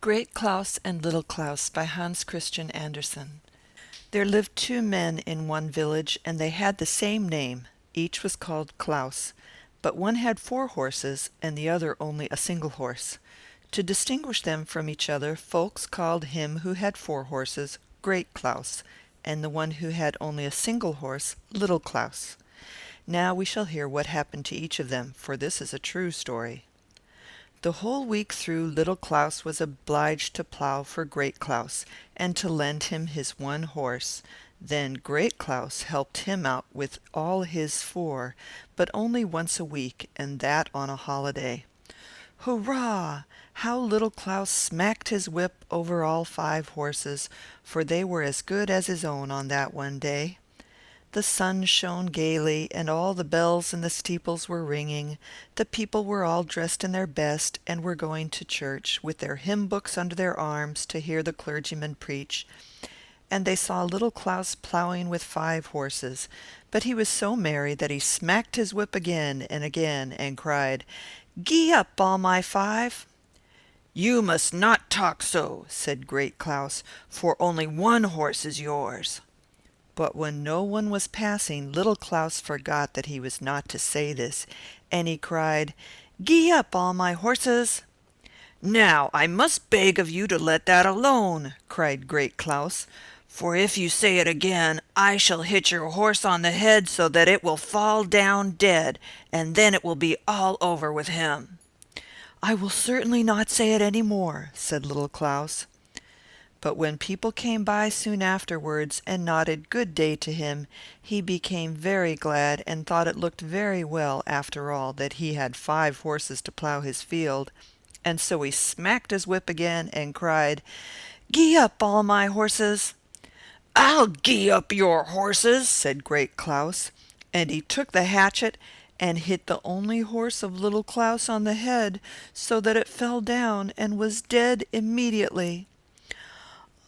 Great Claus and Little Claus by Hans Christian Andersen. There lived two men in one village, and they had the same name. Each was called Clouse, but one had 4 horses, and the other only a single horse. To distinguish them from each other, folks called him who had 4 horses Great Claus, and the one who had only a single horse Little Claus. Now we shall hear what happened to each of them, for this is a true story. The whole week through Little Claus was obliged to plow for Great Claus, and to lend him his one horse. Then Great Claus helped him out with all his 4, but only once a week, and that on a holiday. Hurrah! How Little Claus smacked his whip over all 5 horses, for they were as good as his own on that one day. The sun shone gaily, and all the bells in the steeples were ringing. The people were all dressed in their best, and were going to church, with their hymn books under their arms, to hear the clergyman preach. And they saw Little Claus plowing with 5 horses, but he was so merry that he smacked his whip again, and cried, "Gee up, all my 5!" "You must not talk so," said Great Claus, "for only one horse is yours." But when no one was passing, Little Claus forgot that he was not to say this, and he cried, "Gee up, all my horses!" "Now I must beg of you to let that alone," cried Great Claus, "for if you say it again, I shall hit your horse on the head so that it will fall down dead, and then it will be all over with him." "I will certainly not say it any more," said Little Claus. But when people came by soon afterwards and nodded good day to him, he became very glad and thought it looked very well, after all, that he had 5 horses to plow his field, and so he smacked his whip again and cried, "Gee up, all my horses!" "I'll gee up your horses," said Great Claus, and he took the hatchet and hit the only horse of Little Claus on the head, so that it fell down and was dead immediately.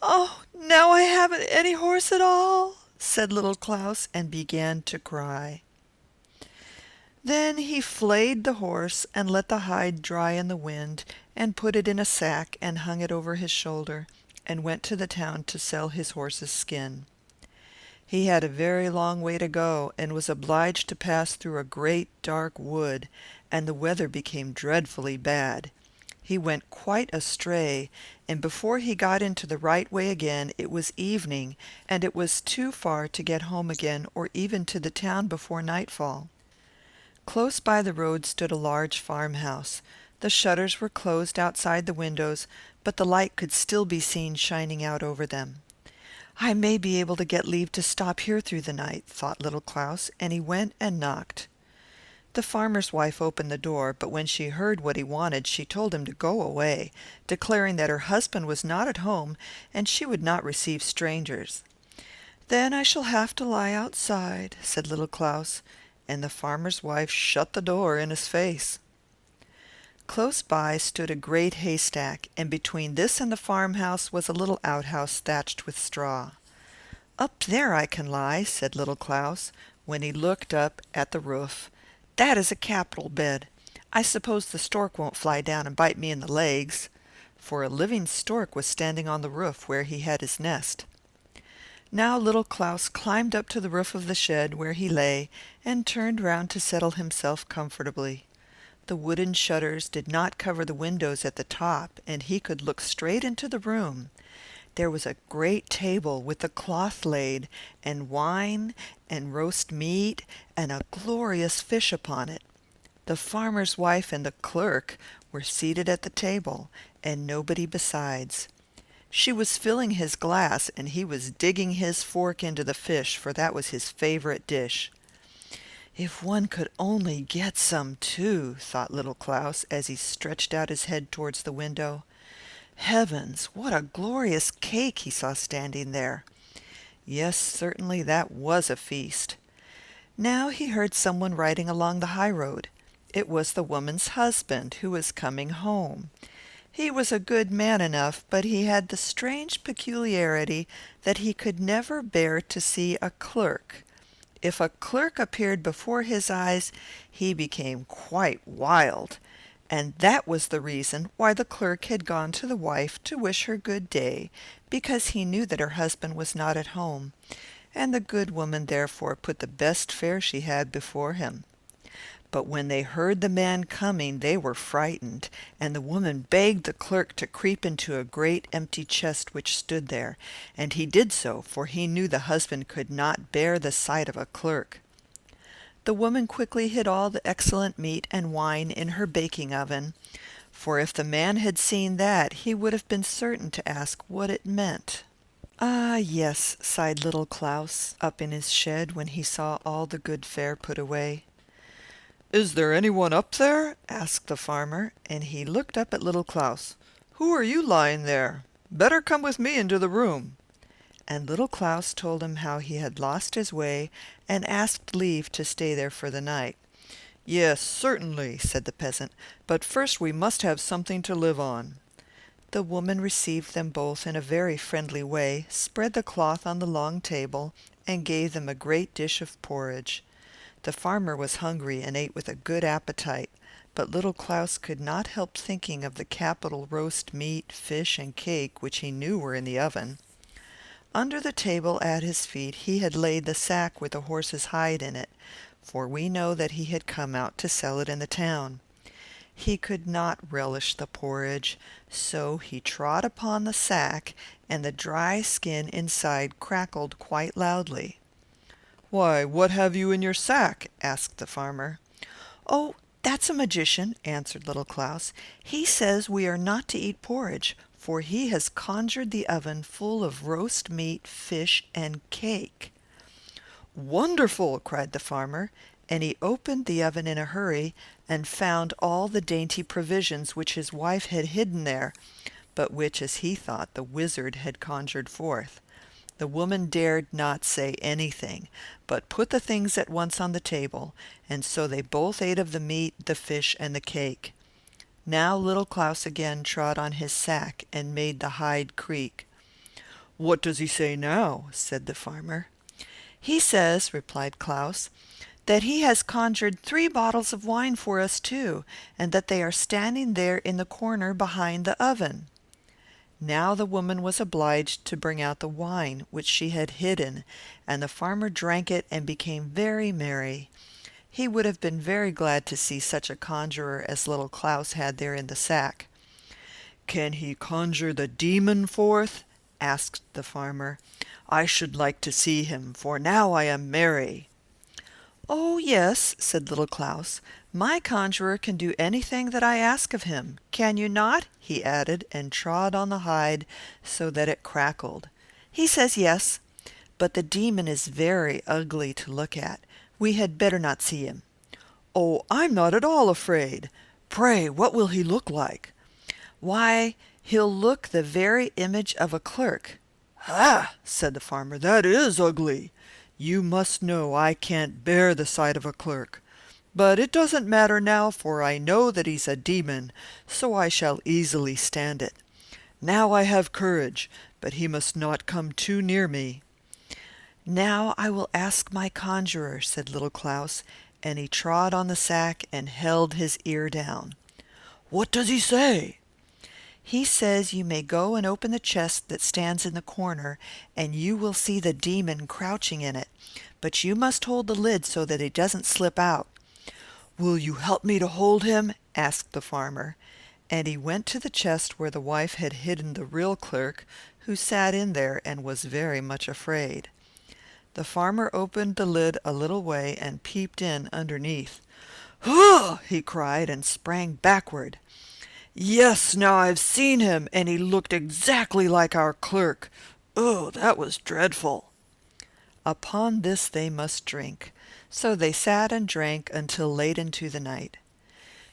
"Oh, now I haven't any horse at all," said Little Claus, and began to cry. Then he flayed the horse and let the hide dry in the wind, and put it in a sack and hung it over his shoulder, and went to the town to sell his horse's skin. He had a very long way to go, and was obliged to pass through a great dark wood, and the weather became dreadfully bad. He went quite astray, and before he got into the right way again it was evening, and it was too far to get home again or even to the town before nightfall. Close by the road stood a large farmhouse. The shutters were closed outside the windows, but the light could still be seen shining out over them. "I may be able to get leave to stop here through the night," thought Little Claus, and he went and knocked. The farmer's wife opened the door, but when she heard what he wanted, she told him to go away, declaring that her husband was not at home and she would not receive strangers. "Then I shall have to lie outside," said Little Claus, and the farmer's wife shut the door in his face. Close by stood a great haystack, and between this and the farmhouse was a little outhouse thatched with straw. "Up there I can lie," said Little Claus, when he looked up at the roof. "That is a capital bed. I suppose the stork won't fly down and bite me in the legs," for a living stork was standing on the roof where he had his nest. Now Little Claus climbed up to the roof of the shed where he lay, and turned round to settle himself comfortably. The wooden shutters did not cover the windows at the top, and he could look straight into the room. There was a great table with a cloth laid, and wine, and roast meat, and a glorious fish upon it. The farmer's wife and the clerk were seated at the table, and nobody besides. She was filling his glass, and he was digging his fork into the fish, for that was his favorite dish. "If one could only get some too," thought Little Claus, as he stretched out his head towards the window. Heavens, what a glorious cake he saw standing there! Yes, certainly that was a feast. Now he heard someone riding along the high road. It was the woman's husband, who was coming home. He was a good man enough, but he had the strange peculiarity that he could never bear to see a clerk. If a clerk appeared before his eyes, he became quite wild, And that was the reason why the clerk had gone to the wife to wish her good day, because he knew that her husband was not at home, and the good woman therefore put the best fare she had before him. But when they heard the man coming, they were frightened, and the woman begged the clerk to creep into a great empty chest which stood there, and he did so, for he knew the husband could not bear the sight of a clerk. The woman quickly hid all the excellent meat and wine in her baking oven, for if the man had seen that, he would have been certain to ask what it meant. "Ah, yes," sighed Little Claus, up in his shed when he saw all the good fare put away. "Is there anyone up there?" asked the farmer, and he looked up at Little Claus. "Who are you lying there? Better come with me into the room." And Little Claus told him how he had lost his way and asked leave to stay there for the night. "Yes, certainly," said the peasant, "but first we must have something to live on." The woman received them both in a very friendly way, spread the cloth on the long table, and gave them a great dish of porridge. The farmer was hungry and ate with a good appetite, but Little Claus could not help thinking of the capital roast meat, fish, and cake which he knew were in the oven. Under the table at his feet he had laid the sack with the horse's hide in it, for we know that he had come out to sell it in the town. He could not relish the porridge, so he trod upon the sack, and the dry skin inside crackled quite loudly. "Why, what have you in your sack?" asked the farmer. "Oh, that's a magician," answered Little Claus. "He says we are not to eat porridge, for he has conjured the oven full of roast meat, fish, and cake." "Wonderful!" cried the farmer, and he opened the oven in a hurry and found all the dainty provisions which his wife had hidden there, but which, as he thought, the wizard had conjured forth. The woman dared not say anything, but put the things at once on the table, and so they both ate of the meat, the fish, and the cake. Now Little Claus again trod on his sack and made the hide creak. "What does he say now?" said the farmer. "He says," replied Claus, "that he has conjured 3 bottles of wine for us too, and that they are standing there in the corner behind the oven." Now the woman was obliged to bring out the wine which she had hidden, and the farmer drank it and became very merry. He would have been very glad to see such a conjurer as Little Claus had there in the sack. "Can he conjure the demon forth?" asked the farmer. "I should like to see him, for now I am merry." "Oh, yes," said Little Claus. "My conjurer can do anything that I ask of him. Can you not?" he added, and trod on the hide so that it crackled. "He says yes, but the demon is very ugly to look at. We had better not see him." "Oh, I'm not at all afraid. Pray, what will he look like?" "Why, he'll look the very image of a clerk." "Ah!" said the farmer, "that is ugly. You must know I can't bear the sight of a clerk. But it doesn't matter now, for I know that he's a demon, so I shall easily stand it. Now I have courage, but he must not come too near me." "Now I will ask my conjurer," said Little Claus, and he trod on the sack and held his ear down. "What does he say?" "He says you may go and open the chest that stands in the corner, and you will see the demon crouching in it, but you must hold the lid so that he doesn't slip out." "Will you help me to hold him?" asked the farmer, and he went to the chest where the wife had hidden the real clerk, who sat in there and was very much afraid. The farmer opened the lid a little way and peeped in underneath. "Huh!" he cried and sprang backward. "Yes, now I've seen him, and he looked exactly like our clerk. Oh, that was dreadful." Upon this they must drink, so they sat and drank until late into the night.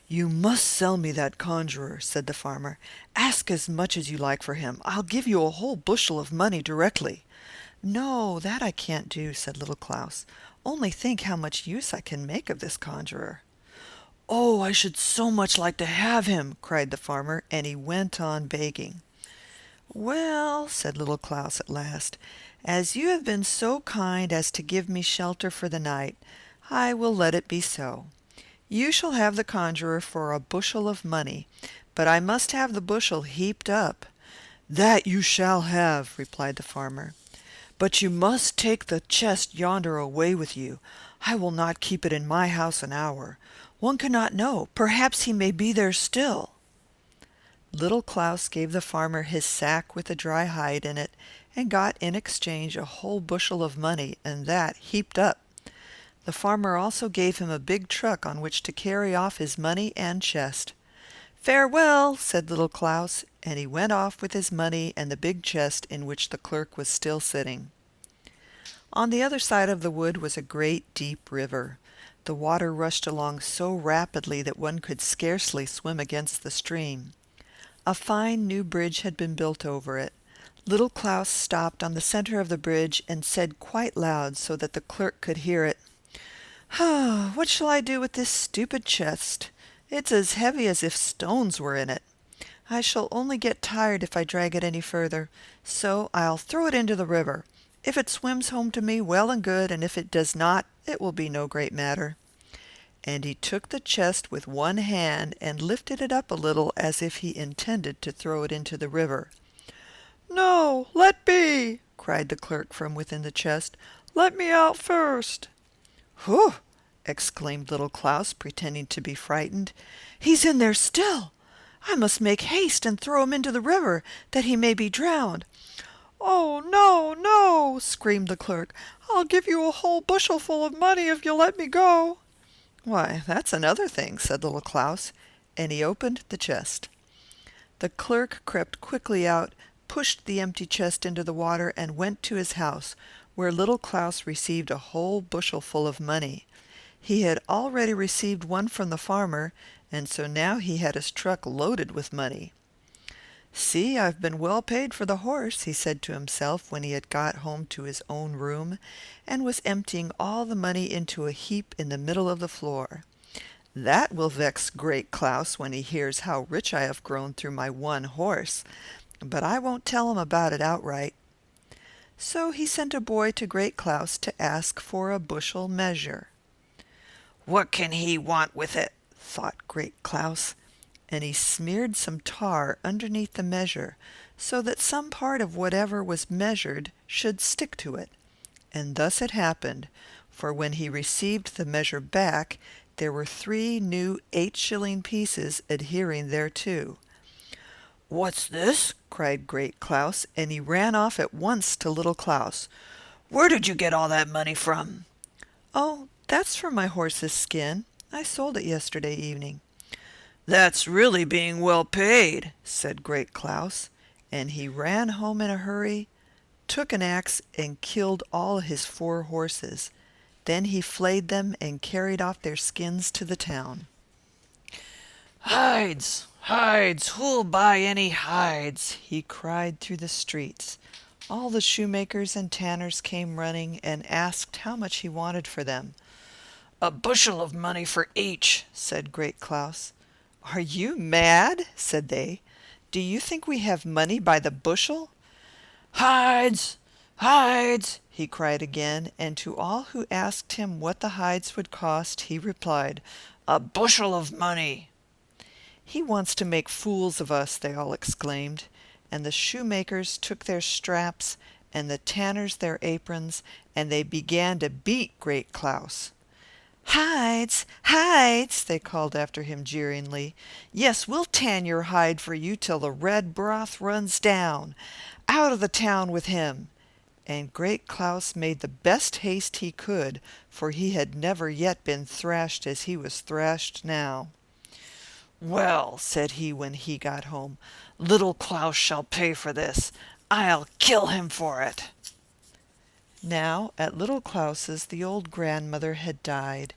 "You must sell me that conjurer," said the farmer. "Ask as much as you like for him. I'll give you a whole bushel of money directly." "No, that I can't do," said Little Claus. "Only think how much use I can make of this conjurer." "Oh, I should so much like to have him," cried the farmer, and he went on begging. "Well," said Little Claus at last, "as you have been so kind as to give me shelter for the night, I will let it be so. You shall have the conjurer for a bushel of money, but I must have the bushel heaped up." "That you shall have," replied the farmer. "But you must take the chest yonder away with you. I will not keep it in my house an hour. One cannot know. Perhaps he may be there still." Little Claus gave the farmer his sack with the dry hide in it, and got in exchange a whole bushel of money, and that heaped up. The farmer also gave him a big truck on which to carry off his money and chest. "Farewell," said Little Claus, and he went off with his money and the big chest in which the clerk was still sitting. On the other side of the wood was a great deep river. The water rushed along so rapidly that one could scarcely swim against the stream. A fine new bridge had been built over it. Little Claus stopped on the center of the bridge and said quite loud so that the clerk could hear it, "What shall I do with this stupid chest? It's as heavy as if stones were in it. I shall only get tired if I drag it any further, so I'll throw it into the river. If it swims home to me, well and good, and if it does not, it will be no great matter." And he took the chest with one hand and lifted it up a little as if he intended to throw it into the river. "No, let be!" cried the clerk from within the chest. "Let me out first." "Whew!" exclaimed Little Claus, pretending to be frightened. "He's in there still! I must make haste and throw him into the river, that he may be drowned." "Oh, no, no!" screamed the clerk. "I'll give you a whole bushel full of money if you'll let me go." "Why, that's another thing," said Little Claus, and he opened the chest. The clerk crept quickly out, pushed the empty chest into the water, and went to his house, where Little Claus received a whole bushel full of money. He had already received one from the farmer, and so now he had his truck loaded with money. "See, I've been well paid for the horse," he said to himself when he had got home to his own room, and was emptying all the money into a heap in the middle of the floor. "That will vex Great Claus when he hears how rich I have grown through my one horse, but I won't tell him about it outright." So he sent a boy to Great Claus to ask for a bushel measure. "What can he want with it?" thought Great Claus, and he smeared some tar underneath the measure so that some part of whatever was measured should stick to it. And thus it happened, for when he received the measure back, there were 3 new 8-shilling pieces adhering thereto. "What's this?" cried Great Claus, and he ran off at once to Little Claus. "Where did you get all that money from?" "Oh, that's from my horse's skin. I sold it yesterday evening." "That's really being well paid," said Great Claus, and he ran home in a hurry, took an axe, and killed all his 4 horses. Then he flayed them and carried off their skins to the town. "Hides! Hides! Who'll buy any hides?" he cried through the streets. All the shoemakers and tanners came running and asked how much he wanted for them. "A bushel of money for each," said Great Claus. "Are you mad?" said they. "Do you think we have money by the bushel?" "Hides! Hides!" he cried again, and to all who asked him what the hides would cost, he replied, "A bushel of money." "He wants to make fools of us," they all exclaimed, and the shoemakers took their straps and the tanners their aprons, and they began to beat Great Claus. "Hides! Hides!" they called after him jeeringly. "Yes, we'll tan your hide for you till the red broth runs down. Out of the town with him!" And Great Claus made the best haste he could, for he had never yet been thrashed as he was thrashed now. "Well," said he when he got home, "Little Claus shall pay for this. I'll kill him for it." Now, at Little Claus's, the old grandmother had died.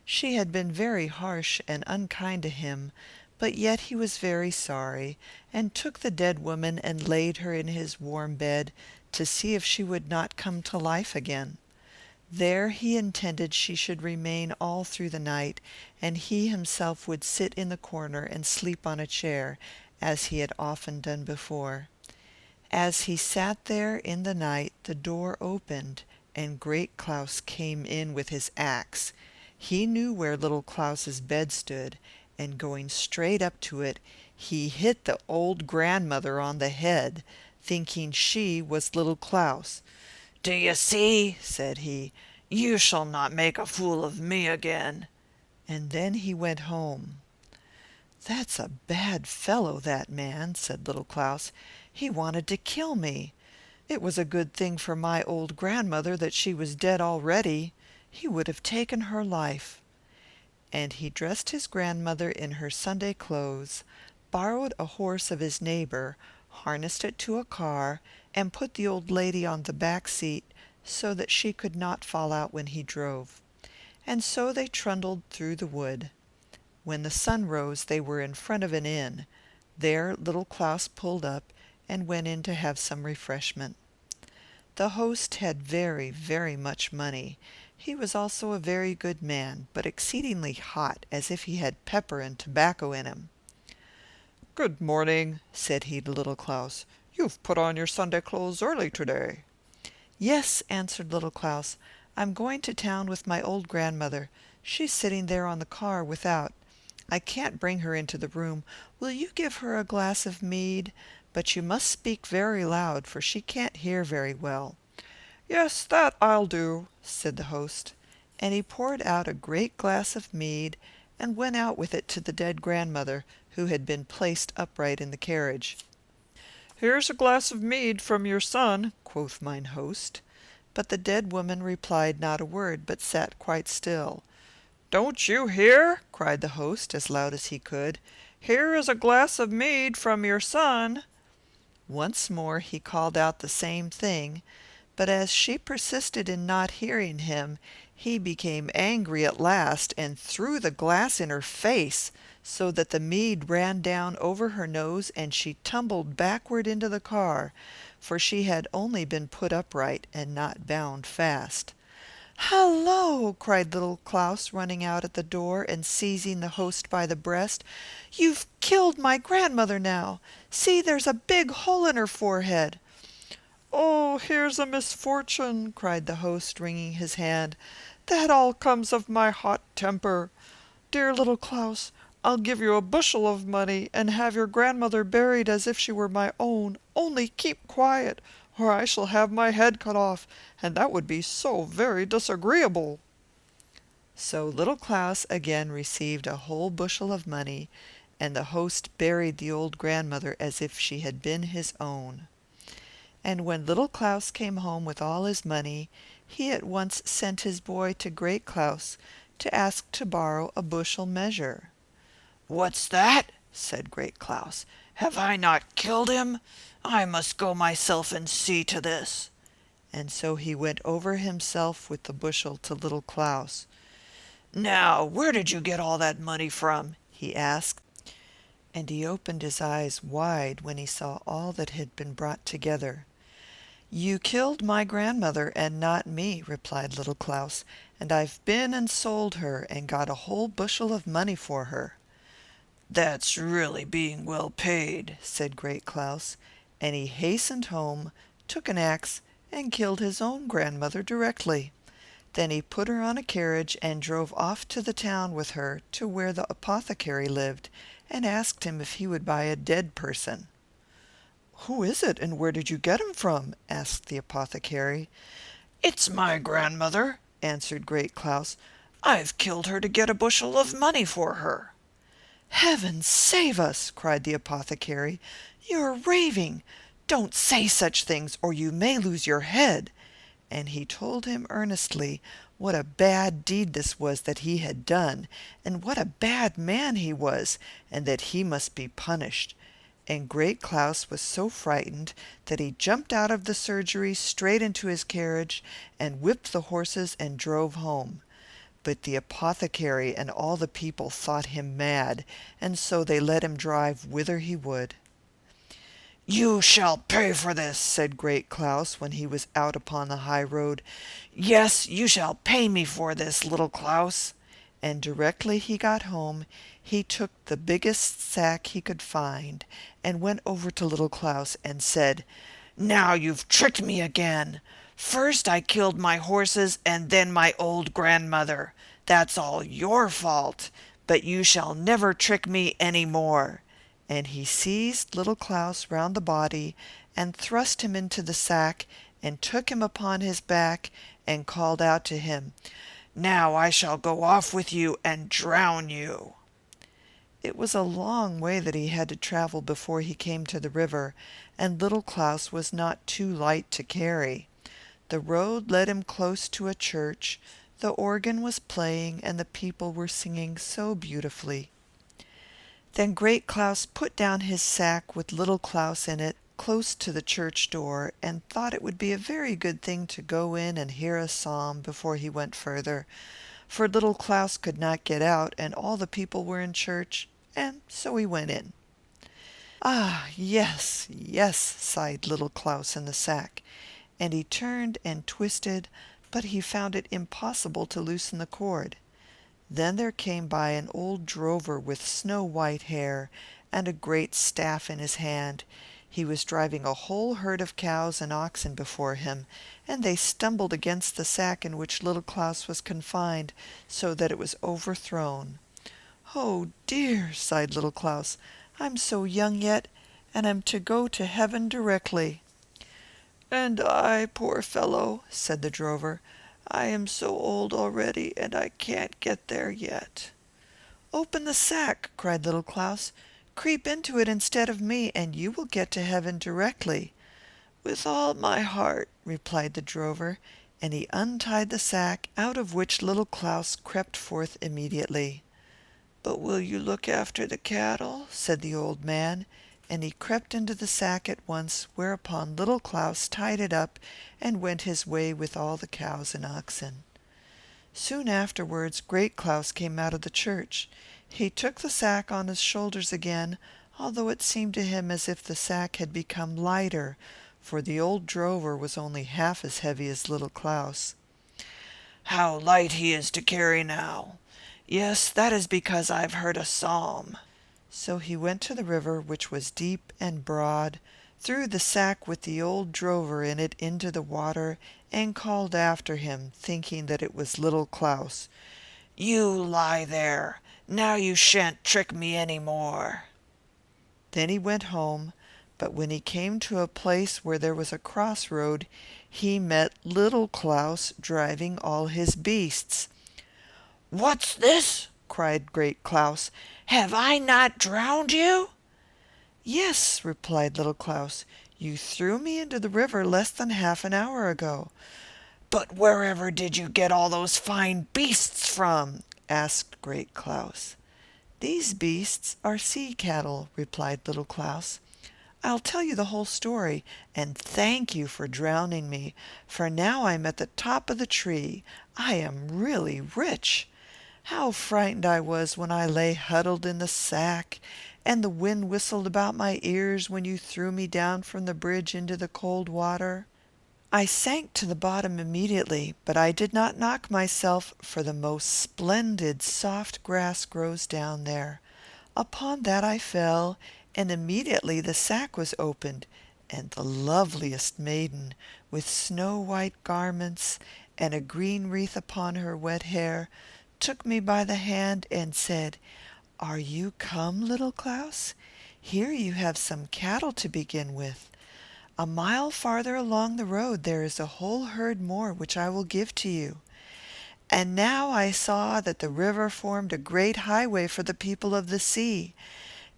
She had been very harsh and unkind to him, but yet he was very sorry, and took the dead woman and laid her in his warm bed to see if she would not come to life again. There he intended she should remain all through the night, and he himself would sit in the corner and sleep on a chair, as he had often done before. As he sat there in the night, the door opened, and Great Claus came in with his axe. He knew where Little Klaus's bed stood, and going straight up to it, he hit the old grandmother on the head, thinking she was Little Claus. "Do you see?" said he. "You shall not make a fool of me again." And then he went home. "That's a bad fellow, that man," said Little Claus. "He wanted to kill me. It was a good thing for my old grandmother that she was dead already. He would have taken her life." And he dressed his grandmother in her Sunday clothes, borrowed a horse of his neighbor, harnessed it to a car, and put the old lady on the back seat so that she could not fall out when he drove. And so they trundled through the wood. When the sun rose, they were in front of an inn. There Little Claus pulled up and went in to have some refreshment. The host had very, very much money. He was also a very good man, but exceedingly hot, as if he had pepper and tobacco in him. "Good morning," said he to Little Claus. "You've put on your Sunday clothes early today." "Yes," answered Little Claus. "I'm going to town with my old grandmother. She's sitting there on the car without. I can't bring her into the room. Will you give her a glass of mead? But you must speak very loud, for she can't hear very well." "Yes, that I'll do," said the host. And he poured out a great glass of mead and went out with it to the dead grandmother, who had been placed upright in the carriage. "Here's a glass of mead from your son," quoth mine host. But the dead woman replied not a word, but sat quite still. "Don't you hear?" cried the host as loud as he could. "Here is a glass of mead from your son." Once more he called out the same thing, but as she persisted in not hearing him, he became angry at last and threw the glass in her face, so that the mead ran down over her nose and she tumbled backward into the car, for she had only been put upright and not bound fast. "Hallo!" cried Little Claus, running out at the door and seizing the host by the breast. "You've killed my grandmother now. See, there's a big hole in her forehead." "Oh, here's a misfortune," cried the host, wringing his hand. "That all comes of my hot temper. Dear Little Claus, I'll give you a bushel of money and have your grandmother buried as if she were my own. Only keep quiet, or I shall have my head cut off, and that would be so very disagreeable." So Little Claus again received a whole bushel of money, and the host buried the old grandmother as if she had been his own. And when Little Claus came home with all his money, he at once sent his boy to Great Claus to ask to borrow a bushel measure. "What's that?" said Great Claus. "Have I not killed him? I must go myself and see to this." And so he went over himself with the bushel to Little Claus. "Now, where did you get all that money from?" he asked. And he opened his eyes wide when he saw all that had been brought together. "You killed my grandmother and not me," replied Little Claus, "and I've been and sold her and got a whole bushel of money for her." "That's really being well paid," said Great Claus, and he hastened home, took an axe, and killed his own grandmother directly. Then he put her on a carriage and drove off to the town with her to where the apothecary lived, and asked him if he would buy a dead person. "Who is it, and where did you get him from?" asked the apothecary. "It's my grandmother," answered Great Claus. "I've killed her to get a bushel of money for her." "Heaven save us!" cried the apothecary. "You're raving. Don't say such things, or you may lose your head." And he told him earnestly what a bad deed this was that he had done, and what a bad man he was, and that he must be punished. And Great Claus was so frightened that he jumped out of the surgery straight into his carriage, and whipped the horses and drove home. But the apothecary and all the people thought him mad, and so they let him drive whither he would. "You shall pay for this," said Great Claus when he was out upon the high road. "Yes, you shall pay me for this, Little Claus." And directly he got home, he took the biggest sack he could find, and went over to Little Claus and said, "Now you've tricked me again. First I killed my horses and then my old grandmother. That's all your fault, but you shall never trick me any more." And he seized Little Claus round the body, and thrust him into the sack, and took him upon his back, and called out to him, "Now I shall go off with you and drown you." It was a long way that he had to travel before he came to the river, and Little Claus was not too light to carry. The road led him close to a church. The organ was playing, and the people were singing so beautifully. Then Great Claus put down his sack with Little Claus in it close to the church door, and thought it would be a very good thing to go in and hear a psalm before he went further, for Little Claus could not get out, and all the people were in church, and so he went in. "Ah, yes, yes," sighed Little Claus in the sack, and he turned and twisted, but he found it impossible to loosen the cord. Then there came by an old drover with snow-white hair and a great staff in his hand. He was driving a whole herd of cows and oxen before him, and they stumbled against the sack in which Little Claus was confined, so that it was overthrown. "Oh dear," sighed Little Claus, "I'm so young yet, and am to go to heaven directly." "And I, poor fellow," said the drover, "I am so old already, and I can't get there yet." "Open the sack," cried Little Claus. "Creep into it instead of me, and you will get to heaven directly." "With all my heart," replied the drover, and he untied the sack, out of which Little Claus crept forth immediately. "But will you look after the cattle?" said the old man, and he crept into the sack at once, whereupon Little Claus tied it up and went his way with all the cows and oxen. Soon afterwards Great Claus came out of the church. He took the sack on his shoulders again, although it seemed to him as if the sack had become lighter, for the old drover was only half as heavy as Little Claus. "How light he is to carry now! Yes, that is because I've heard a psalm." So he went to the river, which was deep and broad, threw the sack with the old drover in it into the water, and called after him, thinking that it was Little Claus, "You lie there. Now you shan't trick me any more." Then he went home, but when he came to a place where there was a crossroad, he met Little Claus driving all his beasts. "What's this?" cried Great Claus. "Have I not drowned you?" "Yes," replied Little Claus. "You threw me into the river less than half an hour ago." "But wherever did you get all those fine beasts from?" asked Great Claus. "These beasts are sea cattle," replied Little Claus. "I'll tell you the whole story, and thank you for drowning me, for now I'm at the top of the tree. I am really rich. How frightened I was when I lay huddled in the sack, and the wind whistled about my ears when you threw me down from the bridge into the cold water. I sank to the bottom immediately, but I did not knock myself, for the most splendid soft grass grows down there. Upon that I fell, and immediately the sack was opened, and the loveliest maiden, with snow-white garments and a green wreath upon her wet hair, took me by the hand and said, 'Are you come, Little Claus? Here you have some cattle to begin with. A mile farther along the road there is a whole herd more which I will give to you.' And now I saw that the river formed a great highway for the people of the sea.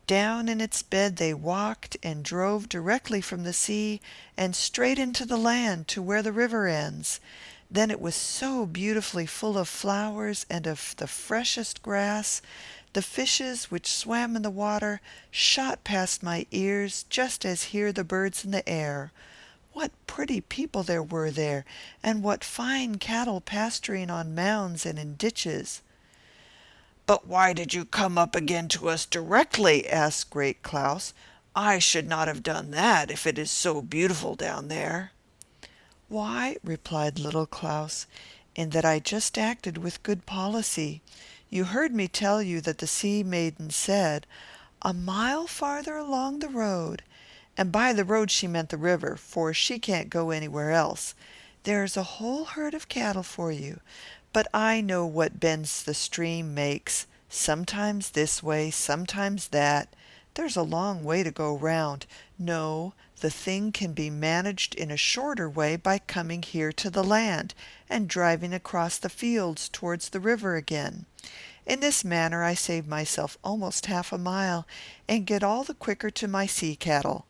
Down in its bed they walked and drove directly from the sea and straight into the land to where the river ends. Then it was so beautifully full of flowers and of the freshest grass. The fishes which swam in the water shot past my ears just as hear the birds in the air. What pretty people there were there, and what fine cattle pasturing on mounds and in ditches." "But why did you come up again to us directly?" asked Great Claus. "I should not have done that if it is so beautiful down there." "Why," replied Little Claus, "in that I just acted with good policy. You heard me tell you that the sea maiden said, 'A mile farther along the road,' and by the road she meant the river, for she can't go anywhere else. 'There's a whole herd of cattle for you. But I know what bends the stream makes, sometimes this way, sometimes that. There's a long way to go round. No, the thing can be managed in a shorter way by coming here to the land, and driving across the fields towards the river again. In this manner I save myself almost half a mile, and get all the quicker to my sea cattle."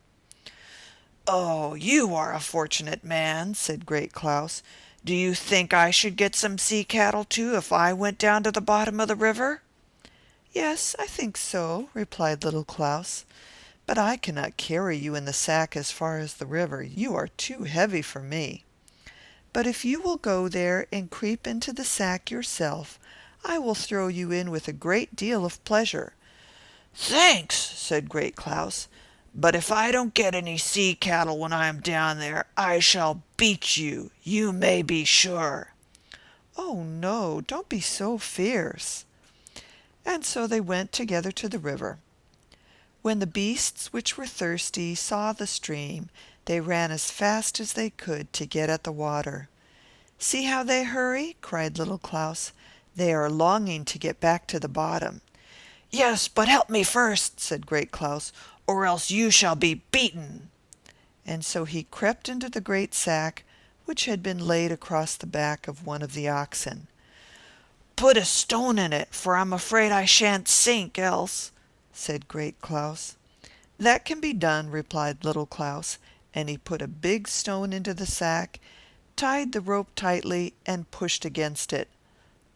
"Oh, you are a fortunate man," said Great Claus. "Do you think I should get some sea cattle too if I went down to the bottom of the river?" "Yes, I think so," replied Little Claus. "But I cannot carry you in the sack as far as the river. You are too heavy for me. But if you will go there and creep into the sack yourself, I will throw you in with a great deal of pleasure." "Thanks," said Great Claus. "But if I don't get any sea cattle when I am down there, I shall beat you, you may be sure." "Oh, no, don't be so fierce." And so they went together to the river. When the beasts which were thirsty saw the stream, they ran as fast as they could to get at the water. "See how they hurry," cried Little Claus. "They are longing to get back to the bottom." "Yes, but help me first," said Great Claus, "or else you shall be beaten." And so he crept into the great sack, which had been laid across the back of one of the oxen. "Put a stone in it, for I'm afraid I shan't sink else," said Great Claus. "That can be done," replied Little Claus, and he put a big stone into the sack, tied the rope tightly, and pushed against it.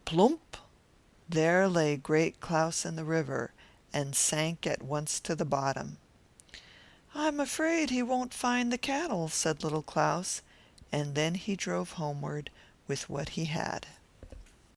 Plump! There lay Great Claus in the river, and sank at once to the bottom. "I'm afraid he won't find the cattle," said Little Claus, and then he drove homeward with what he had.